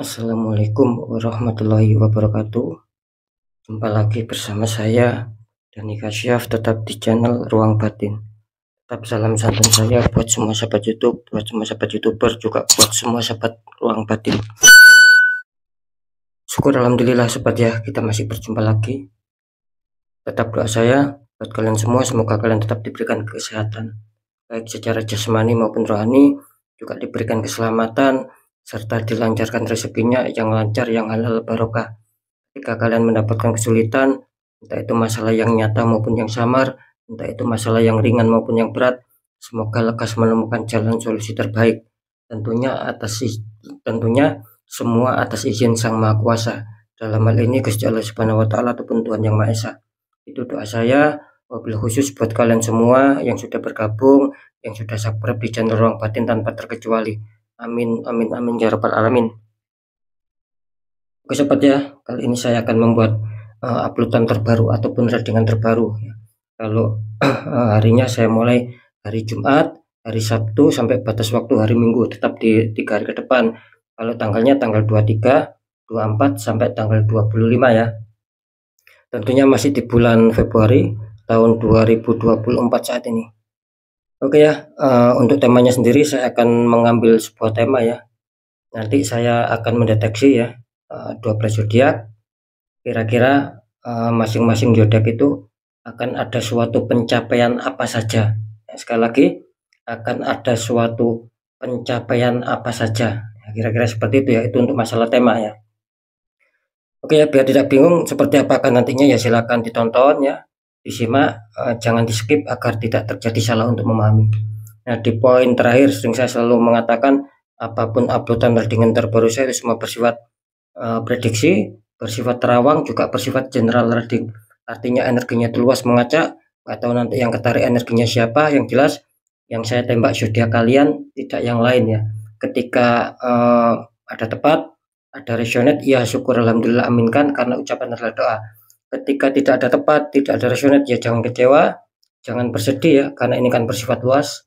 Assalamualaikum warahmatullahi wabarakatuh. Jumpa lagi bersama saya Dani Kasyaf, tetap di channel Ruang Batin. Tetap salam santun saya buat semua sahabat YouTube, buat semua sahabat YouTuber, juga buat semua sahabat Ruang Batin. Syukur alhamdulillah sobat ya, kita masih berjumpa lagi. Tetap doa saya buat kalian semua, semoga kalian tetap diberikan kesehatan, baik secara jasmani maupun rohani, juga diberikan keselamatan, serta dilancarkan rezekinya yang lancar, yang halal barokah. Jika kalian mendapatkan kesulitan, entah itu masalah yang nyata maupun yang samar, entah itu masalah yang ringan maupun yang berat, semoga lekas menemukan jalan solusi terbaik. Tentunya semua atas izin Sang Maha Kuasa. Dalam hal ini Gusti Allah Subhanahu wa taala ataupun Tuhan Yang Maha Esa. Itu doa saya, wabil khusus buat kalian semua yang sudah bergabung, yang sudah subscribe di channel Ruang Batin tanpa terkecuali. Amin amin amin ya rabbal alamin. Oke sobat ya, kali ini saya akan membuat uploadan terbaru ataupun readingan terbaru ya. Kalau harinya saya mulai hari Jumat, hari Sabtu sampai batas waktu hari Minggu, tetap di 3 hari ke depan. Kalau tanggalnya tanggal 23, 24 sampai tanggal 25 ya. Tentunya masih di bulan Februari tahun 2024 saat ini. Oke ya, untuk temanya sendiri saya akan mengambil sebuah tema ya. Nanti saya akan mendeteksi ya 12 zodiak. Kira-kira masing-masing zodiak itu akan ada suatu pencapaian apa saja. Sekali lagi, akan ada suatu pencapaian apa saja. Kira-kira seperti itu ya, itu untuk masalah tema ya. Oke ya, biar tidak bingung seperti apakah nantinya ya, silakan ditonton ya, disimak, jangan di skip agar tidak terjadi salah untuk memahami. Nah, di poin terakhir sering saya selalu mengatakan apapun uploadan readingan terbaru saya itu semua bersifat prediksi, bersifat terawang, juga bersifat general reading. Artinya energinya itu luas mengacak, nggak tahu nanti yang ketarik energinya siapa. Yang jelas yang saya tembak zodiak kalian, tidak yang lain ya. Ketika ada tepat, ada resonate, ya syukur alhamdulillah aminkan, karena ucapan adalah doa. Ketika tidak ada tepat, tidak ada resonate, ya jangan kecewa, jangan bersedih ya, karena ini kan bersifat luas.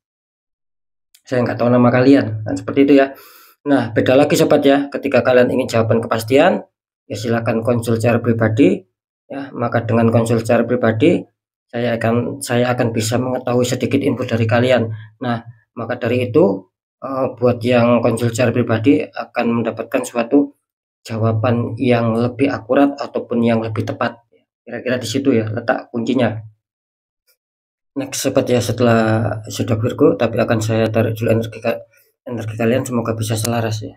Saya nggak tahu nama kalian, dan seperti itu ya. Nah, beda lagi sobat ya, ketika kalian ingin jawaban kepastian, ya silakan konsul secara pribadi ya. Maka dengan konsul secara pribadi, saya akan bisa mengetahui sedikit info dari kalian. Nah, maka dari itu buat yang konsul secara pribadi akan mendapatkan suatu jawaban yang lebih akurat ataupun yang lebih tepat. Kira-kira di situ ya letak kuncinya. Next sobat ya, setelah sudah Virgo, tapi akan saya tarik dulu energi kalian, semoga bisa selaras ya.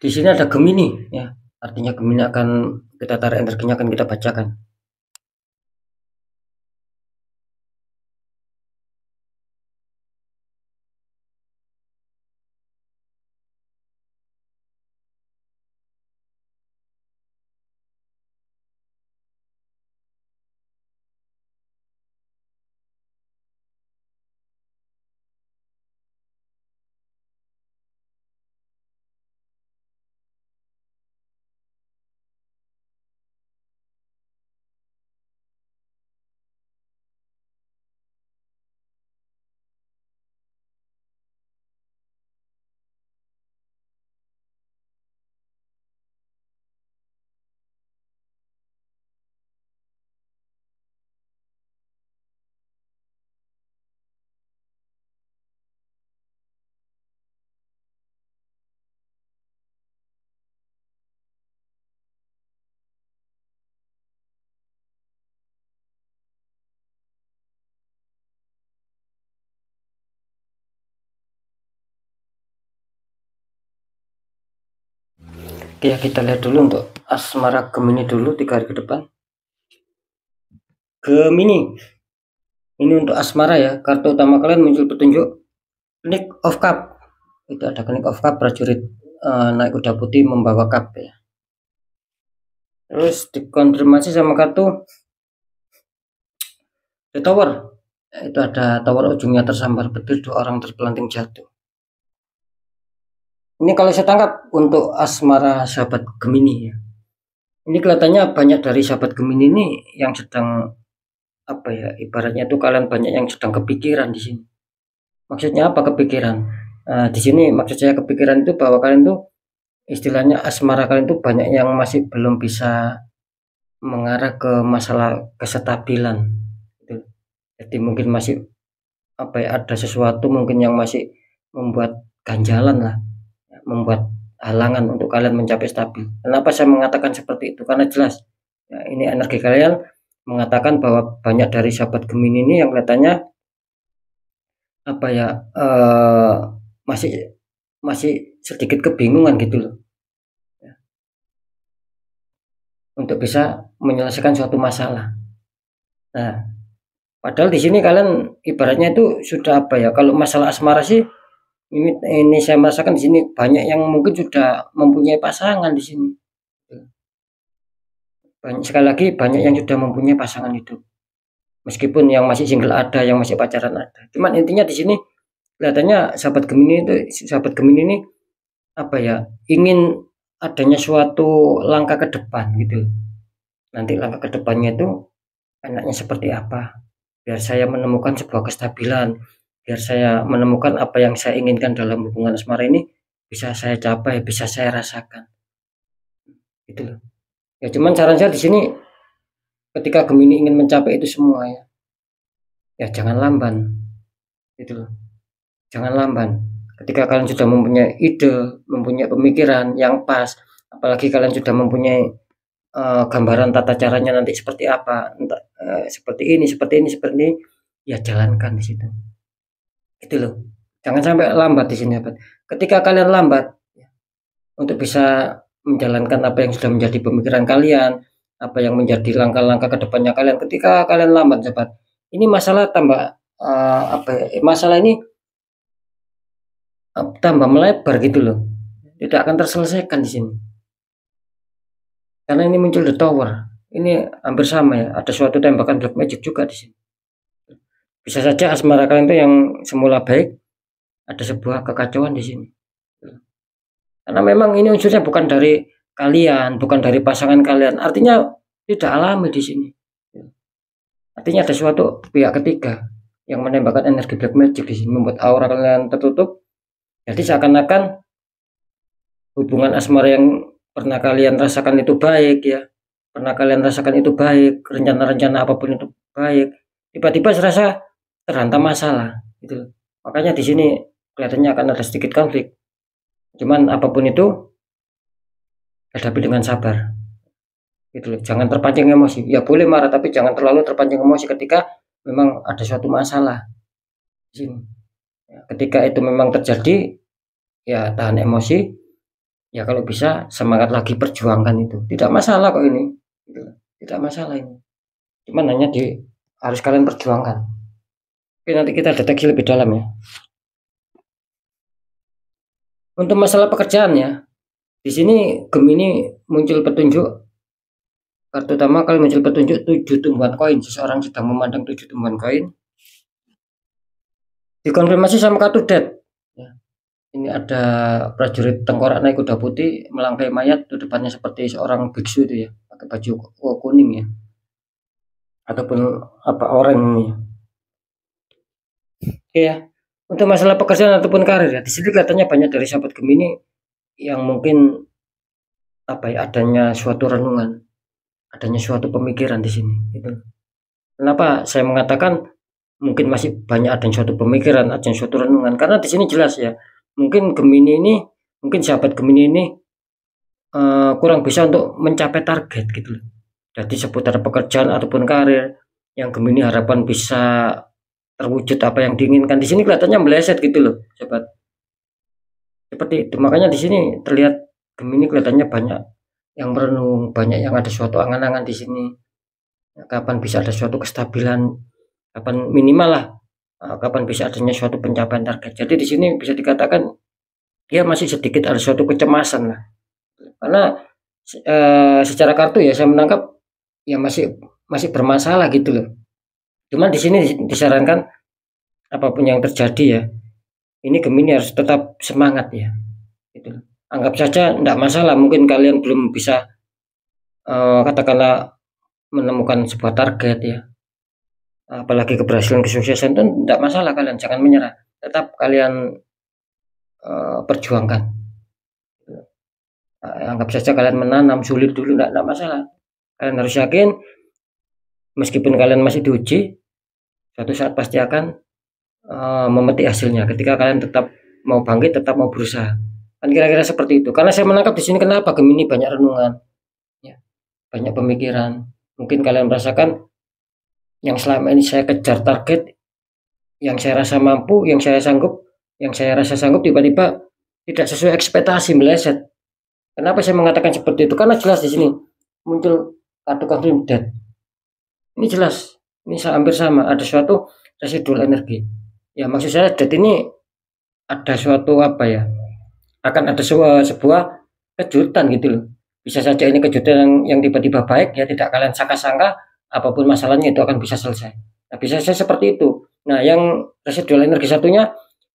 Di sini ada Gemini ya, artinya Gemini akan kita tarik energinya, akan kita bacakan. Oke ya, kita lihat dulu untuk asmara Gemini dulu 3 hari ke depan. Gemini, ini untuk asmara ya. Kartu utama kalian muncul petunjuk Knight of Cup. Itu ada Knight of Cup, prajurit naik kuda putih membawa cup ya. Terus dikonfirmasi sama kartu The Tower. Itu ada tower ujungnya tersambar petir, 2 orang terpelanting jatuh. Ini kalau saya tangkap untuk asmara sahabat Gemini ya. Ini kelihatannya banyak dari sahabat Gemini ini yang sedang apa ya, ibaratnya itu kalian banyak yang sedang kepikiran di sini. Maksudnya apa kepikiran? Di sini maksud saya kepikiran itu bahwa kalian tuh istilahnya asmara kalian tuh banyak yang masih belum bisa mengarah ke masalah kestabilan gitu. Jadi mungkin masih apa ya, ada sesuatu mungkin yang masih membuat ganjalan lah, membuat halangan untuk kalian mencapai stabil. Kenapa saya mengatakan seperti itu? Karena jelas ya, ini energi kalian mengatakan bahwa banyak dari sahabat Gemini ini yang kelihatannya apa ya, masih sedikit kebingungan gitu loh ya, untuk bisa menyelesaikan suatu masalah. Nah, padahal di sini kalian ibaratnya itu sudah apa ya, kalau masalah asmara sih ini saya merasakan di sini banyak yang mungkin sudah mempunyai pasangan di sini. Banyak, sekali lagi banyak yang sudah mempunyai pasangan hidup. Meskipun yang masih single ada, yang masih pacaran ada. Cuman intinya di sini kelihatannya sahabat Gemini ini apa ya, ingin adanya suatu langkah ke depan gitu. Nanti langkah ke depannya itu enaknya seperti apa? Biar saya menemukan sebuah kestabilan, biar saya menemukan apa yang saya inginkan dalam hubungan asmara ini bisa saya capai, bisa saya rasakan. Gitu loh. Ya cuman saran saya di sini ketika Gemini ingin mencapai itu semua ya jangan lamban. Gitu loh. Jangan lamban. Ketika kalian sudah mempunyai ide, mempunyai pemikiran yang pas, apalagi kalian sudah mempunyai gambaran tata caranya nanti seperti apa, entah, seperti ini, ya jalankan di situ. Itu loh. Jangan sampai lambat di sini, Abad. Ketika kalian lambat untuk bisa menjalankan apa yang sudah menjadi pemikiran kalian, apa yang menjadi langkah-langkah ke depannya kalian, ketika kalian lambat, Abad, ini masalah tambah masalah ini tambah melebar gitu loh. Tidak akan terselesaikan di sini. Karena ini muncul The Tower. Ini hampir sama ya, ada suatu tembakan black magic juga di sini. Bisa saja asmara kalian itu yang semula baik, ada sebuah kekacauan di sini. Karena memang ini unsurnya bukan dari kalian, bukan dari pasangan kalian. Artinya tidak alami di sini. Artinya ada suatu pihak ketiga yang menembakkan energi black magic di sini, membuat aura kalian tertutup. Jadi seakan-akan hubungan asmara yang pernah kalian rasakan itu baik ya, pernah kalian rasakan itu baik, rencana-rencana apapun itu baik, tiba-tiba serasa terhantam masalah gitu. Makanya di sini kelihatannya akan ada sedikit konflik. Cuman apapun itu hadapi dengan sabar. Gitu loh. Jangan terpancing emosi. Ya boleh marah tapi jangan terlalu terpancing emosi ketika memang ada suatu masalah di sini. Ya, ketika itu memang terjadi, ya tahan emosi. Ya kalau bisa semangat lagi, perjuangkan itu. Tidak masalah kok ini. Tidak masalah ini. Cuman hanya harus kalian perjuangkan. Oke, nanti kita deteksi lebih dalam ya. Untuk masalah pekerjaan ya, di sini Gemini muncul petunjuk. Kartu utama kalian muncul petunjuk 7 tumbuhan koin. Seseorang sedang memandang 7 tumbuhan koin. Dikonfirmasi sama kartu Death. Ya. Ini ada prajurit tengkorak naik kuda putih melangkai mayat, di depannya seperti seorang biksu itu ya, pakai baju kuning ya, ataupun apa orang ini. Oke ya. Untuk masalah pekerjaan ataupun karir ya, di sini kelihatannya banyak dari sahabat Gemini yang mungkin apa ya, adanya suatu renungan, adanya suatu pemikiran di sini. Gitu. Kenapa saya mengatakan mungkin masih banyak adanya suatu pemikiran, adanya suatu renungan? Karena di sini jelas ya. Mungkin sahabat Gemini ini kurang bisa untuk mencapai target gitu loh. Jadi seputar pekerjaan ataupun karir yang Gemini harapan bisa terwujud apa yang diinginkan, di sini kelihatannya meleset gitu loh, sahabat. Seperti itu. Makanya di sini terlihat Gemini kelihatannya banyak yang merenung, banyak yang ada suatu angan-angan di sini. Kapan bisa ada suatu kestabilan, kapan minimal lah, kapan bisa adanya suatu pencapaian target. Jadi di sini bisa dikatakan ya masih sedikit ada suatu kecemasan lah. Karena secara kartu ya saya menangkap ya masih bermasalah gitu loh. Cuman di sini disarankan apapun yang terjadi ya, ini Gemini harus tetap semangat ya. Gitu. Anggap saja tidak masalah, mungkin kalian belum bisa katakanlah menemukan sebuah target ya, apalagi keberhasilan kesuksesan, itu tidak masalah, kalian jangan menyerah, tetap kalian perjuangkan. Anggap saja kalian menanam sulit dulu, tidak masalah, kalian harus yakin meskipun kalian masih diuji, suatu saat pasti akan memetik hasilnya ketika kalian tetap mau bangkit, tetap mau berusaha. Kan kira-kira seperti itu. Karena saya menangkap di sini kenapa Gemini banyak renungan, ya, banyak pemikiran. Mungkin kalian merasakan yang selama ini saya kejar target, yang saya rasa mampu, yang saya rasa sanggup tiba-tiba tidak sesuai ekspektasi, meleset. Kenapa saya mengatakan seperti itu? Karena jelas di sini muncul kartu confirm death. Ini jelas, ini hampir sama, ada suatu residual energi. Ya maksud saya death ini ada suatu apa ya? Akan ada sebuah kejutan gitu loh. Bisa saja ini kejutan yang tiba-tiba baik ya, tidak kalian sangka-sangka, apapun masalahnya itu akan bisa selesai. Nah, bisa saja seperti itu. Nah, yang residual energi satunya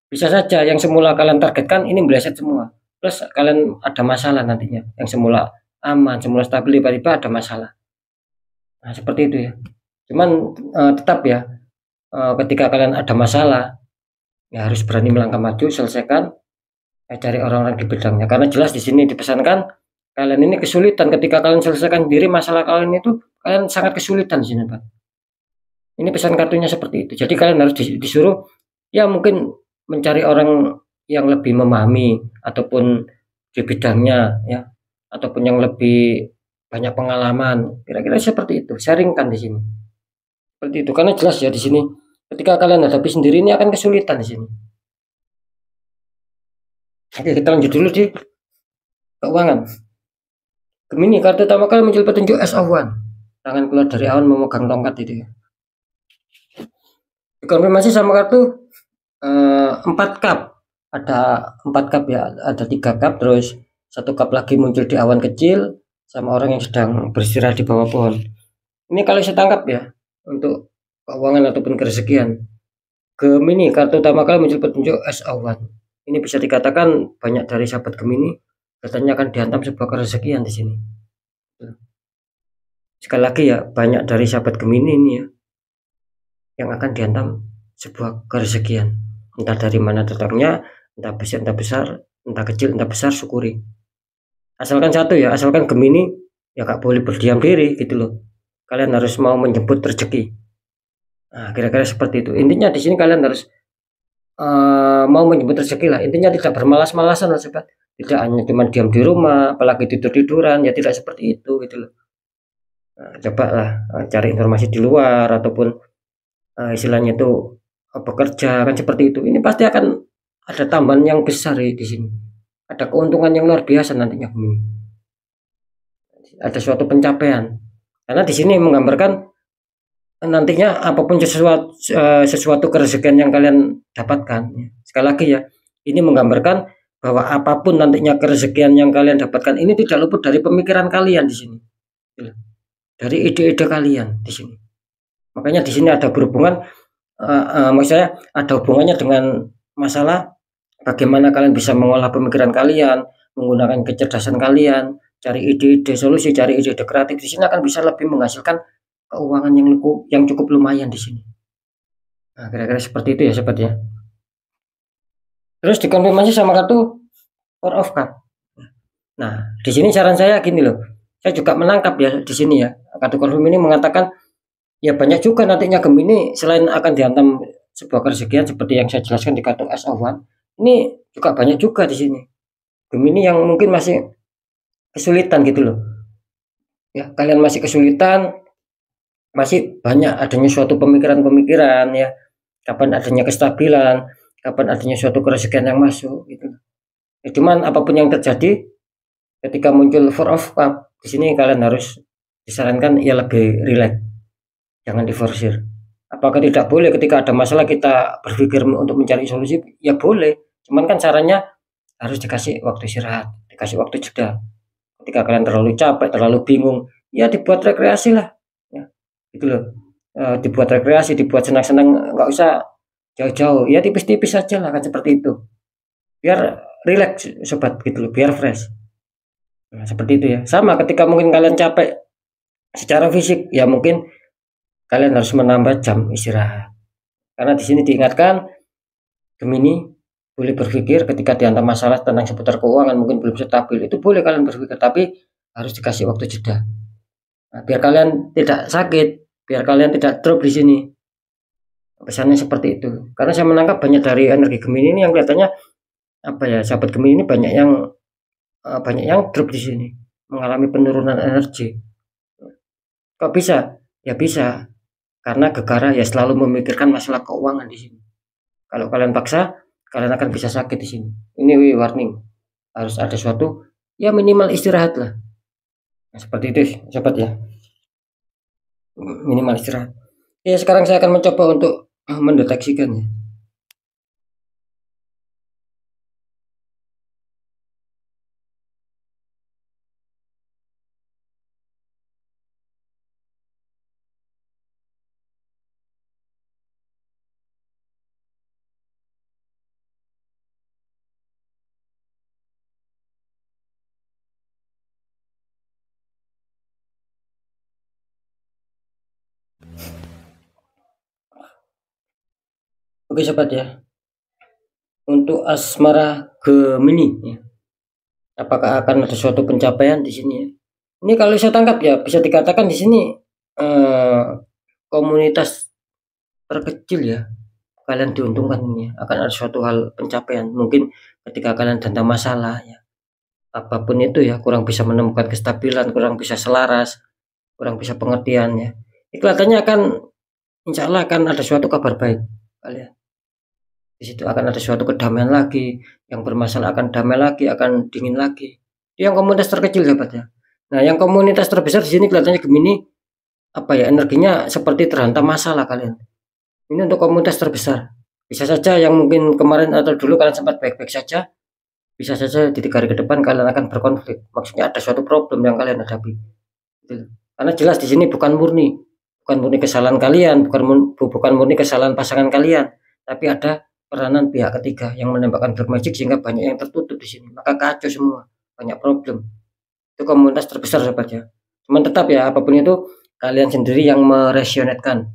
bisa saja yang semula kalian targetkan ini meleset semua. Plus kalian ada masalah nantinya. Yang semula aman, semula stabil, tiba-tiba ada masalah. Nah, seperti itu ya. Cuman tetap ya, ketika kalian ada masalah, ya harus berani melangkah maju, selesaikan, cari orang-orang di bidangnya. Karena jelas di sini dipesankan kalian ini kesulitan ketika kalian selesaikan diri masalah kalian itu, kalian sangat kesulitan di sini, Pak. Ini pesan kartunya seperti itu. Jadi kalian harus disuruh ya mungkin mencari orang yang lebih memahami ataupun di bidangnya ya, ataupun yang lebih banyak pengalaman. Kira-kira seperti itu. Sharingkan di sini. Seperti itu. Karena jelas ya di sini ketika kalian hadapi sendiri ini akan kesulitan di sini. Oke, kita lanjut dulu di keuangan. Gemini, kartu utama kali muncul petunjuk As of One. Tangan keluar dari awan memegang tongkat itu ya. Dikonfirmasi sama kartu 4 cup. Ada 4 cup ya, ada 3 cup, terus 1 cup lagi muncul di awan kecil sama orang yang sedang beristirahat di bawah pohon. Ini kalau saya tangkap ya, untuk keuangan ataupun kerezekian. Gemini, kartu utama kali muncul petunjuk As of One. Ini bisa dikatakan banyak dari sahabat Gemini katanya akan dihantam sebuah kerezekian di sini. Sekali lagi ya, banyak dari sahabat Gemini ini ya yang akan dihantam sebuah kerezekian. Entah dari mana datangnya, entah besar, entah kecil, entah besar, syukuri. Asalkan satu ya, asalkan Gemini ya gak boleh berdiam diri gitu loh. Kalian harus mau menjemput rezeki. Nah, kira-kira seperti itu. Intinya di sini kalian harus mau menjemput rezeki lah. Intinya tidak bermalas-malasan lah sobat. Tidak hanya cuma diam di rumah, apalagi tidur-tiduran, ya tidak seperti itu gitu loh. Nah, cobalah cari informasi di luar ataupun istilahnya itu bekerja kan seperti itu. Ini pasti akan ada tambahan yang besar di sini. Ada keuntungan yang luar biasa nantinya ini. Ada suatu pencapaian. Karena di sini menggambarkan nantinya apapun sesuatu kerezekian yang kalian dapatkan. Sekali lagi ya, ini menggambarkan bahwa apapun nantinya kerezekian yang kalian dapatkan ini tidak luput dari pemikiran kalian di sini, dari ide-ide kalian di sini. Makanya di sini ada berhubungan, maksudnya ada hubungannya dengan masalah bagaimana kalian bisa mengolah pemikiran kalian, menggunakan kecerdasan kalian, cari ide-ide solusi, cari ide-ide kreatif. Di sini akan bisa lebih menghasilkan keuangan yang cukup lumayan di sini. Nah, kira-kira seperti itu ya sobat ya. Terus dikonfirmasi sama kartu Four of Cup. Nah, di sini saran saya gini loh. Saya juga menangkap ya di sini ya. Kartu confirm ini mengatakan ya banyak juga nantinya Gemini selain akan dihantam sebuah kerezekian seperti yang saya jelaskan di kartu As of One. Ini juga banyak juga di sini Gemini yang mungkin masih kesulitan gitu loh. Ya, kalian masih kesulitan, masih banyak adanya suatu pemikiran-pemikiran ya. Kapan adanya kestabilan, kapan adanya suatu kerezekian yang masuk gitu. Ya, cuman apapun yang terjadi ketika muncul Four of Cup Di sini kalian harus disarankan ya lebih rileks, jangan diforsir. Apakah tidak boleh ketika ada masalah kita berpikir untuk mencari solusi? Ya boleh, cuman kan caranya harus dikasih waktu istirahat, dikasih waktu jeda. Ketika kalian terlalu capek, terlalu bingung, ya dibuat rekreasi lah, ya, gitu loh. Dibuat rekreasi, dibuat senang-senang, nggak usah jauh-jauh, ya tipis-tipis saja lah kan seperti itu. Biar rileks sobat gitu loh, biar fresh. Nah, seperti itu ya. Sama ketika mungkin kalian capek secara fisik, ya mungkin kalian harus menambah jam istirahat. Karena di sini diingatkan Gemini boleh berpikir ketika dihantam masalah tentang seputar keuangan mungkin belum stabil, itu boleh kalian berpikir, tapi harus dikasih waktu jeda. Nah, biar kalian tidak sakit, biar kalian tidak drop di sini. Pesannya seperti itu. Karena saya menangkap banyak dari energi Gemini ini yang kelihatannya apa ya, sahabat Gemini ini banyak yang drop di sini, mengalami penurunan energi. Kok bisa? Ya bisa, karena Gegara ya selalu memikirkan masalah keuangan di sini. Kalau kalian paksa, kalian akan bisa sakit di sini. Ini warning. Harus ada suatu ya minimal istirahat lah. Nah, seperti itu, sobat ya. Minimal istirahat. Ya, sekarang saya akan mencoba untuk mendeteksikannya. Oke, sobat ya. Untuk asmara Gemini ya. Apakah akan ada suatu pencapaian di sini ya? Ini kalau saya tangkap ya bisa dikatakan di sini eh, komunitas terkecil ya. Kalian diuntungkan ini ya. Akan ada suatu hal pencapaian. Mungkin ketika kalian tanda masalah ya. Apapun itu ya, kurang bisa menemukan kestabilan, kurang bisa selaras, kurang bisa pengertian ya. Ini kelihatannya akan insya Allah akan ada suatu kabar baik kalian. Di situ akan ada suatu kedamaian lagi, yang bermasalah akan damai lagi, akan dingin lagi. Yang komunitas terkecil sahabat ya. Nah, yang komunitas terbesar di sini kelihatannya Gemini apa ya, energinya seperti terhantam masalah kalian. Ini untuk komunitas terbesar. Bisa saja yang mungkin kemarin atau dulu kalian sempat baik-baik saja, bisa saja di 3 hari ke depan kalian akan berkonflik. Maksudnya ada suatu problem yang kalian hadapi. Gitu. Karena jelas di sini bukan murni kesalahan kalian, bukan murni kesalahan pasangan kalian, tapi ada peranan pihak ketiga yang menembakkan black magic sehingga banyak yang tertutup di sini. Maka kacau semua, banyak problem. Itu komunitas terbesar sobat ya. Cuman tetap ya apapun itu kalian sendiri yang meresonetkan.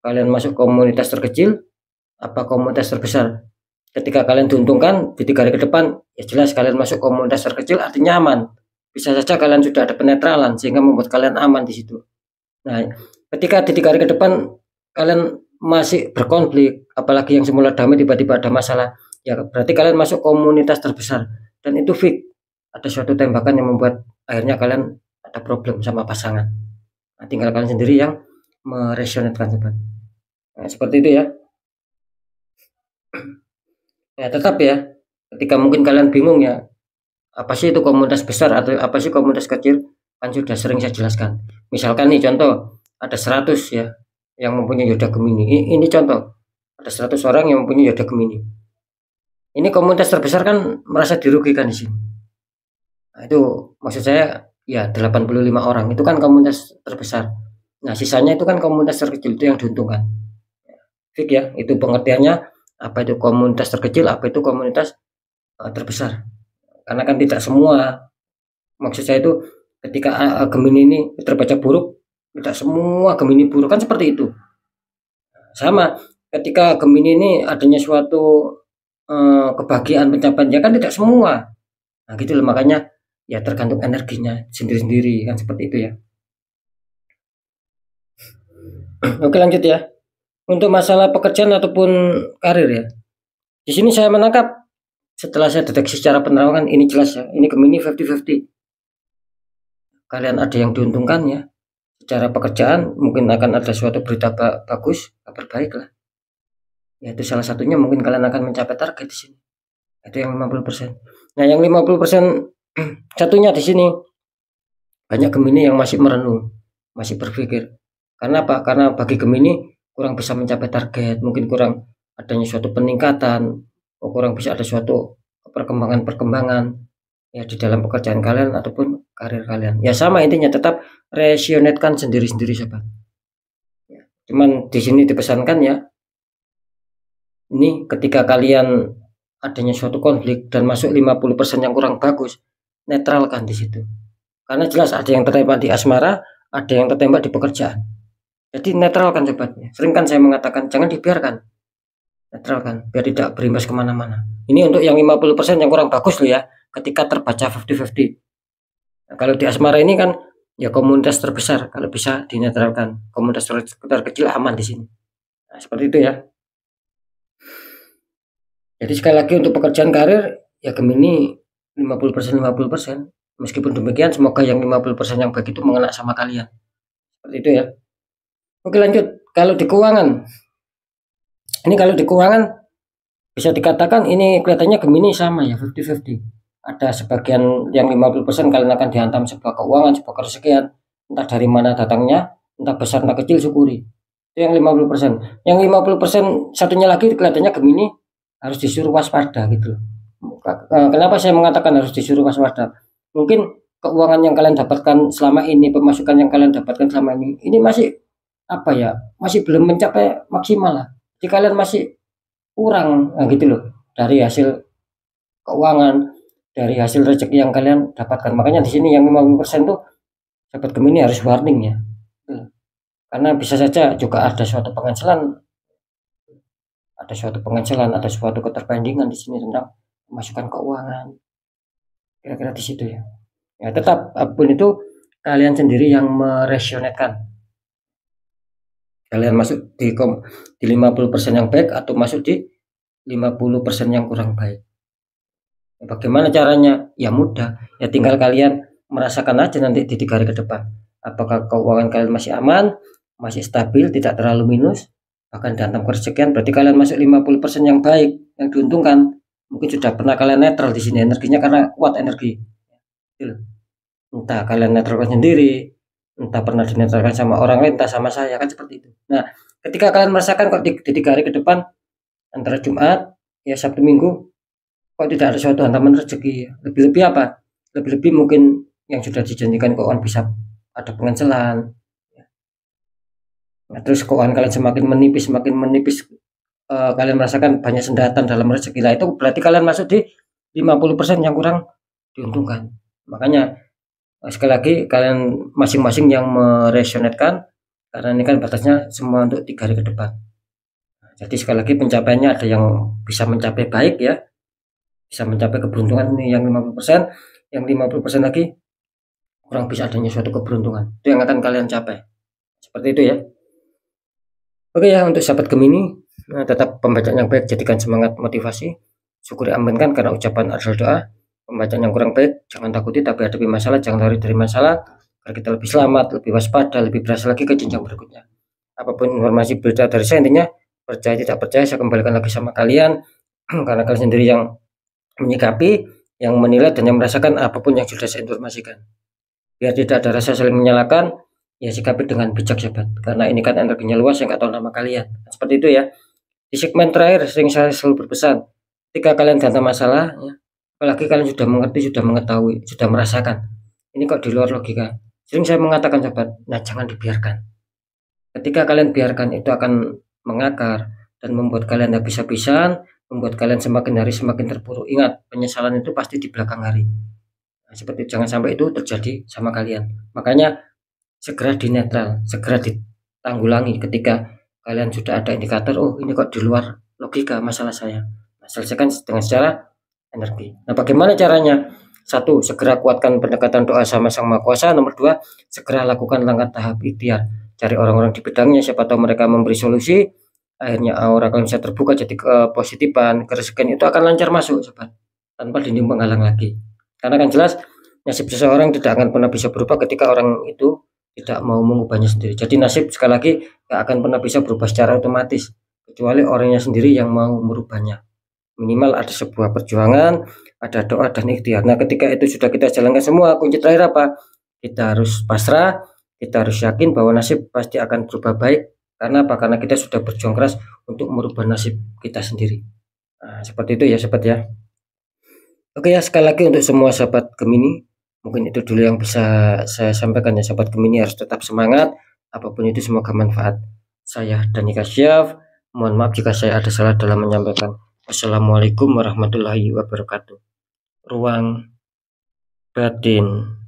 Kalian masuk komunitas terkecil apa komunitas terbesar. Ketika kalian diuntungkan di 3 hari ke depan, ya jelas kalian masuk komunitas terkecil artinya aman. Bisa saja kalian sudah ada penetralan sehingga membuat kalian aman di situ. Nah, ketika di 3 hari ke depan kalian masih berkonflik, apalagi yang semula damai tiba-tiba ada masalah, ya berarti kalian masuk komunitas terbesar dan itu fix. Ada suatu tembakan yang membuat akhirnya kalian ada problem sama pasangan. Nah, tinggal kalian sendiri yang meresonetkan sobat. Nah, seperti itu ya. Ya tetap ya, ketika mungkin kalian bingung ya, apa sih itu komunitas besar atau apa sih komunitas kecil, kan sudah sering saya jelaskan. Misalkan nih contoh, ada 100 ya yang mempunyai Yoda Gemini. Ini contoh, ada 100 orang yang mempunyai Yoda Gemini. Ini komunitas terbesar kan merasa dirugikan di sini. Nah, itu maksud saya ya 85 orang itu kan komunitas terbesar. Nah, sisanya itu kan komunitas terkecil itu yang diuntungkan. Fik ya, itu pengertiannya apa itu komunitas terkecil, apa itu komunitas terbesar. Karena kan tidak semua, maksud saya itu ketika Gemini ini terbaca buruk, tidak semua Gemini buruk kan seperti itu. Sama ketika Gemini ini adanya suatu kebahagiaan pencapaian ya kan tidak semua. Nah gitu loh, makanya ya tergantung energinya sendiri-sendiri kan seperti itu ya. Oke lanjut ya. Untuk masalah pekerjaan ataupun karir ya. Di sini saya menangkap setelah saya deteksi secara penerawangan ini jelas ya. Ini Gemini 50-50. Kalian ada yang diuntungkan ya. Secara pekerjaan mungkin akan ada suatu berita bagus, kabar baik lah. Yaitu salah satunya mungkin kalian akan mencapai target di sini. Itu yang 50%. Nah, yang 50% satunya di sini Banyak Gemini yang masih merenung, masih berpikir. Karena apa? Karena bagi Gemini kurang bisa mencapai target, mungkin kurang adanya suatu peningkatan, kurang bisa ada suatu perkembangan-perkembangan ya di dalam pekerjaan kalian ataupun karir kalian. Ya sama intinya, tetap resionetkan sendiri-sendiri sobat. Ya, cuman di sini dipesankan ya, ini ketika kalian adanya suatu konflik dan masuk 50% yang kurang bagus, netralkan di situ. Karena jelas ada yang tertembak di asmara, ada yang tertembak di pekerjaan. Jadi netralkan sobatnya. Sering kan saya mengatakan jangan dibiarkan, netralkan biar tidak berimbas kemana-mana. Ini untuk yang 50% yang kurang bagus loh ya, ketika terbaca 50-50. Nah, kalau di asmara ini kan ya komunitas terbesar, kalau bisa dinetralkan. Komunitas terkecil aman di sini. Nah, seperti itu ya. Jadi sekali lagi untuk pekerjaan karir ya Gemini 50% 50%. Meskipun demikian semoga yang 50% yang baik itu mengena sama kalian. Seperti itu ya. Oke lanjut. Kalau di keuangan. Ini kalau di keuangan bisa dikatakan ini kelihatannya Gemini sama ya 50-50. Ada sebagian yang 50% kalian akan dihantam sebuah keuangan, sebuah kerezekian. Entah dari mana datangnya, entah besar entah kecil syukuri. Itu yang 50%. Yang 50% satunya lagi kelihatannya Gemini harus disuruh waspada gitu. Kenapa saya mengatakan harus disuruh waspada? Mungkin keuangan yang kalian dapatkan selama ini, pemasukan yang kalian dapatkan selama ini masih apa ya, masih belum mencapai maksimal lah. Jadi kalian masih kurang gitu loh dari hasil keuangan, dari hasil rezeki yang kalian dapatkan. Makanya di sini yang 50% tuh sahabat Gemini harus warning ya. Karena bisa saja juga ada suatu penghasilan, ada suatu keterpendingan di sini tentang pemasukan keuangan. Kira-kira di situ ya. Ya tetap apapun itu kalian sendiri yang meresionetkan. Kalian masuk di 50% yang baik atau masuk di 50% yang kurang baik. Bagaimana caranya? Ya mudah. Ya tinggal kalian merasakan aja nanti di 3 hari ke depan. Apakah keuangan kalian masih aman, masih stabil, tidak terlalu minus, bahkan dihantam kerezekian, berarti kalian masuk 50% yang baik, yang diuntungkan. Mungkin sudah pernah kalian netral di sini energinya karena kuat energi. Entah kalian netralkan sendiri, entah pernah dinetralkan sama orang lain, entah sama saya, kan seperti itu. Nah, ketika kalian merasakan kok di 3 hari ke depan antara Jumat ya Sabtu Minggu kok tidak ada suatu hantaman rezeki, lebih-lebih apa? Lebih-lebih mungkin yang sudah dijanjikan keuangan bisa ada penghasilan. Nah, terus keuangan kalian semakin menipis, kalian merasakan banyak sendatan dalam rezeki. Lah itu berarti kalian masuk di 50% yang kurang diuntungkan. Makanya sekali lagi kalian masing-masing yang meresionetkan, karena ini kan batasnya semua untuk 3 hari ke depan. Nah, jadi sekali lagi pencapaiannya ada yang bisa mencapai baik ya, bisa mencapai keberuntungan ini yang 50%, yang 50% lagi kurang bisa adanya suatu keberuntungan. Itu yang akan kalian capai. Seperti itu ya. Oke ya, untuk sahabat Gemini, tetap pembacaan yang baik jadikan semangat motivasi. Syukuri amankan karena ucapan adalah doa. Pembacaan yang kurang baik jangan takuti, tapi hadapi masalah, jangan lari dari masalah, agar kita lebih selamat, lebih waspada, lebih berhasil lagi ke jenjang berikutnya. Apapun informasi berita dari saya, intinya percaya tidak percaya saya kembalikan lagi sama kalian karena kalian sendiri yang menyikapi, yang menilai dan yang merasakan apapun yang sudah saya informasikan. Biar tidak ada rasa saling menyalahkan, ya sikapi dengan bijak sobat, karena ini kan energinya luas yang nggak tahu nama kalian. Seperti itu ya. Di segmen terakhir sering saya selalu berpesan, ketika kalian datang masalah ya, apalagi kalian sudah mengerti, sudah mengetahui, sudah merasakan ini kok di luar logika, sering saya mengatakan sobat, nah jangan dibiarkan. Ketika kalian biarkan itu akan mengakar dan membuat kalian habis-habisan, membuat kalian semakin hari semakin terpuruk. Ingat, penyesalan itu pasti di belakang hari. Nah, seperti jangan sampai itu terjadi sama kalian. Makanya segera dinetral, segera ditanggulangi ketika kalian sudah ada indikator, oh ini kok di luar logika masalah saya. Nah, selesaikan dengan secara energi. Nah, bagaimana caranya? 1. Segera kuatkan pendekatan doa sama Sang Maha Kuasa. Nomor 2, segera lakukan langkah tahap ikhtiar. Cari orang-orang di bidangnya, siapa tahu mereka memberi solusi. Akhirnya aura kalian bisa terbuka, jadi kepositifan, kerezekian itu akan lancar masuk sobat, tanpa dinding penghalang lagi. Karena kan jelas nasib seseorang tidak akan pernah bisa berubah ketika orang itu tidak mau mengubahnya sendiri. Jadi nasib sekali lagi tidak akan pernah bisa berubah secara otomatis kecuali orangnya sendiri yang mau merubahnya. Minimal ada sebuah perjuangan, ada doa dan ikhtiar. Nah, ketika itu sudah kita jalankan semua, kunci terakhir apa? kita harus pasrah, kita harus yakin bahwa nasib pasti akan berubah baik. Karena apa? Karena kita sudah berjuang keras untuk merubah nasib kita sendiri. Nah, seperti itu ya sobat ya. Oke ya, sekali lagi untuk semua sahabat Gemini, mungkin itu dulu yang bisa saya sampaikan ya. Sahabat Gemini harus tetap semangat, apapun itu semoga manfaat. Saya Dani Kasyaf, mohon maaf jika saya ada salah dalam menyampaikan. Wassalamualaikum warahmatullahi wabarakatuh. Ruang batin.